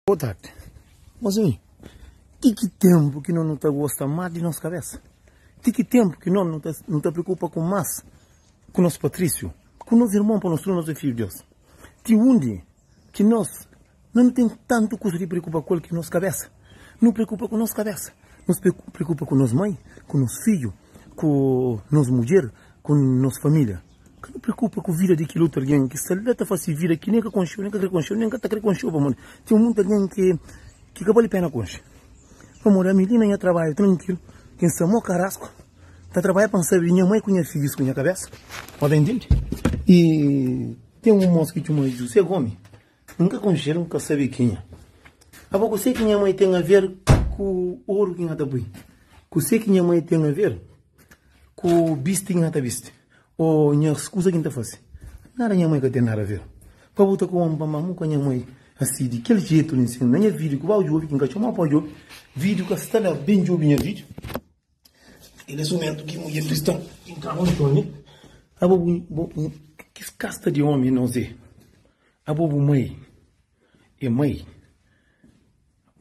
Boa tarde. Mozinho, tem que tempo que não te gosta mais de nossa cabeça? Tem que tempo que não te preocupa com mais com nosso Patrício, com nosso irmão para nós filhos de Deus? Tem onde que nós não tem tanto coisa de preocupar com que nossa cabeça? Não preocupa com nossa cabeça. Nos preocupa com nossa mãe, com nosso filho, com nossa mulher, com nossa família. Que não preocupa com a vida daquele outro alguém que se leta faz vida que nem que conchou, nem que reconchou, nem que tá reconchou, vamos. Tem um mundo alguém que acabou de pena concha. Vamos, a menina ia trabalhar tranquilo, quem se amou carrasco, tá trabalhando para saber minha mãe conhece filhos com minha cabeça, pode entender? E tem um moço que chama José Gomes, nunca conchou, nunca sabe quem é. A pouco sei que minha mãe tem a ver com o ouro que ela põe, que sei que minha mãe tem a ver com o bicho que ela viste. Ou minha escusa que não faz. Nada minha mãe que tem nada a ver. Para botar com uma mamãe com minha mãe assim, de aquele jeito, não sei, não é vídeo que vai o jogo, que encaixou uma para o jogo, vídeo que está lá bem jogo minha vídeo. Ele é somente que mulher cristã, então Antônio, a bobo que casta de homem não sei. A bobo mãe é mãe.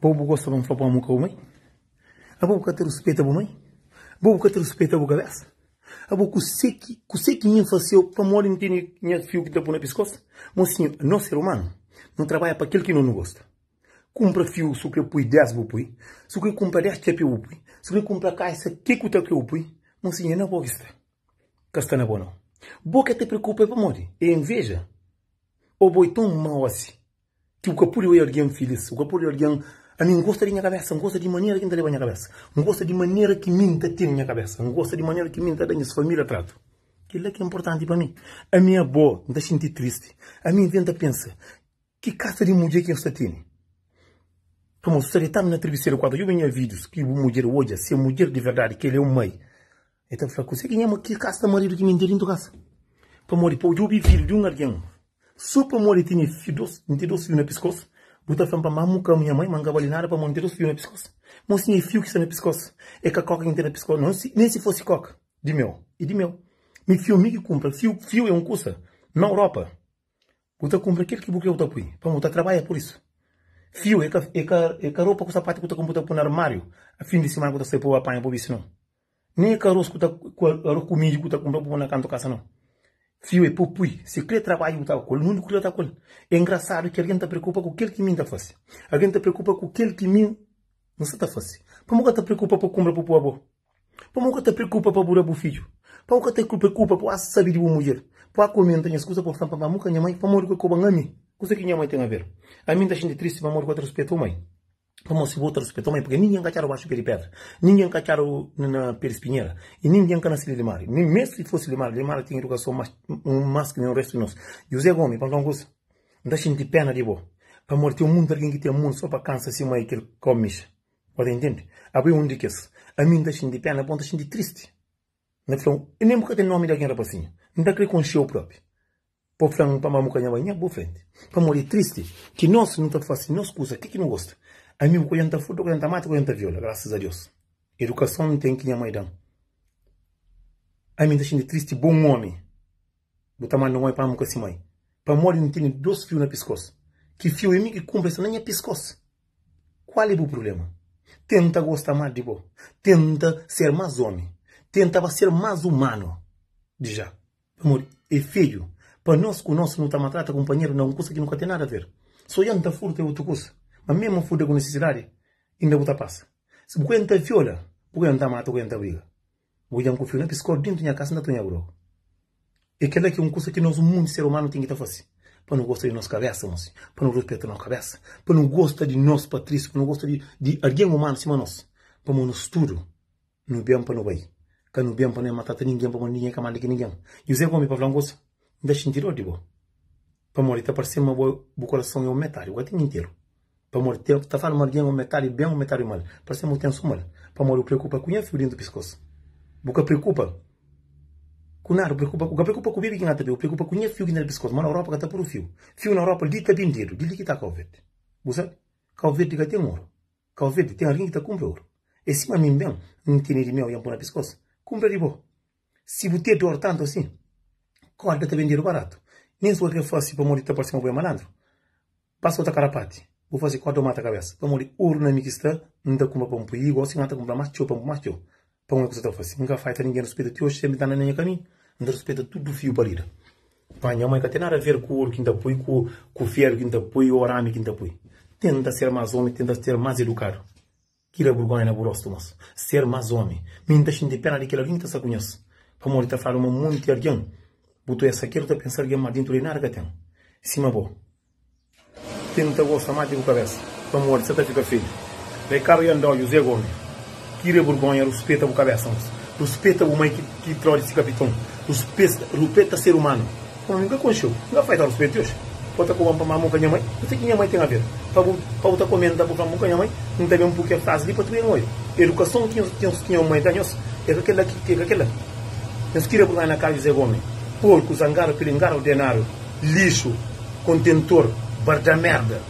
Bobo gosta de falar para a mãe. A bobo que te respeita a mãe. Bobo que te respeita a cabeça. Abo que ninguém faz para morrer não tem fio que está por na pescoça. Mas sim, não ser humano não trabalha para aquele que não gosta. Compra fio, se que põe 10 vou põe, se que compra 10 chepe vou põe, se que compra caixa que custa que eu põe, mas sim, não pode estar. Casta na boa não. Boa que te preocupa para morrer, é inveja. Ou boi tão mal assim, que o capulho é alguém feliz, o capulho é alguém. A mim gosta de minha cabeça, não gosta de maneira que me leva minha cabeça, não gosta de maneira que minta tem minha cabeça, não gosta de maneira que minta da minha família trato. Aquilo é que é importante para mim. A minha avó me deixa sentir triste. A minha inventa pensa, que caça de mulher que você tem? Como se você na travesseira quando eu venho vídeos que uma mulher hoje, se é mulher de verdade, que ele é um mãe. Então eu falo, você que caça marido que me entende em tua casa? Para morrer, para eu filho de um alguém. Só para morrer tem filhos na pescoço. Buta fam para mamuca minha mãe manga balinara para manter os fios na pescoço. Mas sim é fio que está na pescoço. É que a coca inteira na pescoço. Não, nem se fosse coca. De meu. E de meu. Me fio me que compra. Fio é um custa. Na Europa. Buta compra aquele que buqueu tá põe. Para muita trabalha por isso. Fio é que a roupa com sapato que tá compra no armário. A fim de semana que tá sai para apanhar por isso não. Nem é que a arroz que tá comida que tá compra por na canto casa não. Fio é pupui. Se quer trabalho, tá com o mundo que tá com. É engraçado que alguém te preocupa com aquele que me tá fácil. Alguém te preocupa com aquele que me não se tá fácil. Para nunca te preocupa para comprar para o avô. Para nunca te preocupa para burar o filho. Para nunca te preocupa para saber de uma mulher. Para comentar as coisas por para nunca minha mãe para morrer com a mãe. Coisa que minha mãe tem a ver. A mim tá gente triste para morrer com respeito à mãe. Como se volta respeito à mãe, porque ninguém cacharam baixo pela pedra, ninguém cacharam na perespinheira, e ninguém cana se limar. Nem mesmo se fosse limar tem educação mais que o resto de nós. José Gomes, para não gosto, não gente pena de boa. Para morrer um mundo alguém que tem um mundo só para cansar se mãe que ele come. Pode entender? Abre um de que a mim da gente pena, bom da gente triste. Não falou, e nem porque tem nome de alguém rapazinho, não dá que com o próprio. Para falar para mamuca minha mãe, boa frente. Para morrer triste, que nós não tá fácil, nós coisa, que não gosta. A mim, quando eu fui, quando eu mato, quando eu viola, graças a Deus. Educação não tem que minha mãe dar. A mim, deixando triste, bom homem. Botar mais não é para nunca se mãe. Para morrer, não tem 2 fios na pescoço. Que fio é mim que cumpre essa nem é pescoço. Qual é o problema? Tenta gostar mais de boa. Tenta ser mais homem. Tenta ser mais humano. De já. Para morrer, é feio. Para nós, com nós, não está maltrata, companheiro, não, coisa que nunca tem nada a ver. Só eu não está furto, é outra coisa. Mas mesmo fuda com necessidade, ainda botar passa. Se você não viola, você não mata, você não briga. Você não confia na pescoço dentro da minha casa, não tem agro. E aquela que é uma coisa que nós, o mundo ser humano, tem que fazer. Para não gostar de nossa cabeça, para não respeitar nossa cabeça, para não gostar de nós, Patrício, para não gostar de alguém humano acima de nós. Para não estudo, não bem para não vai. Que não bem para não matar ninguém, para ninguém que manda ninguém. E o Zé Gomes, para falar uma coisa, deixa sentir ódio, boa. Para morrer, está parecendo o coração é um metal, o gatinho inteiro. Para morrer, está falando alguém um metal bem, um metal mal. Parece muito tenso mal. Para morrer, preocupa com o fio dentro do pescoço. Boca preocupa com nada, preocupa com o bebê que não tem, preocupa com o fio que dentro do pescoço. Mas na Europa está por o fio. Fio na Europa, ali está bem inteiro, ali que está Covid. Você sabe? Covid que tem ouro. Covid tem alguém que está com ouro. E se a mim bem, não tem de mel e ampona pescoço, compra de boa. Se você tem pior tanto assim, corda está vendendo barato. Nem se você faz para morrer, está parecendo um boi malandro. Passa outra carapate. vou fazer quatro mata a cabeça. Para morrer urna me que está, não dá como para um pui, igual assim, não dá como para mais tio, para mais tio. Para uma coisa que eu faço, nunca faz ninguém respeita tio, hoje sempre está na minha caminho, não respeita tudo do fio para ir. Pai, minha mãe que tem nada a ver com o ouro que ainda põe, com o ferro que ainda põe, o arame que ainda põe. Tenta ser mais homem, tenta ser mais educado. Kira vergonha na burosto, mas ser mais homem. Me deixa de pena daquela linha que você conhece. Para morrer, está falando muito de alguém. Botou essa aqui, está pensando que mais dentro de nada que tem. Cima boa. Tenta gostar mais de cabeça. Para morrer, você fica filho. Vai caro e andar, José Gomes. Kira vergonha, respeita a cabeça, mas respeita o mãe que trouxe esse capitão. Respeita ser humano. Como nunca conheceu. Nunca faz tal respeito hoje. Pode comer para mamão com a minha mãe. Não sei que minha mãe tem a ver. Para outra comendo, para mamão com a minha mãe. Não tem um pouco de frase ali para tu ir hoje. Educação tinha mãe da nós. É aquela que é aquela. Nós queríamos ganhar na casa de Zé Gomes. Porco, zangaro, pilingar, ordenaro, lixo, contentor, barda merda.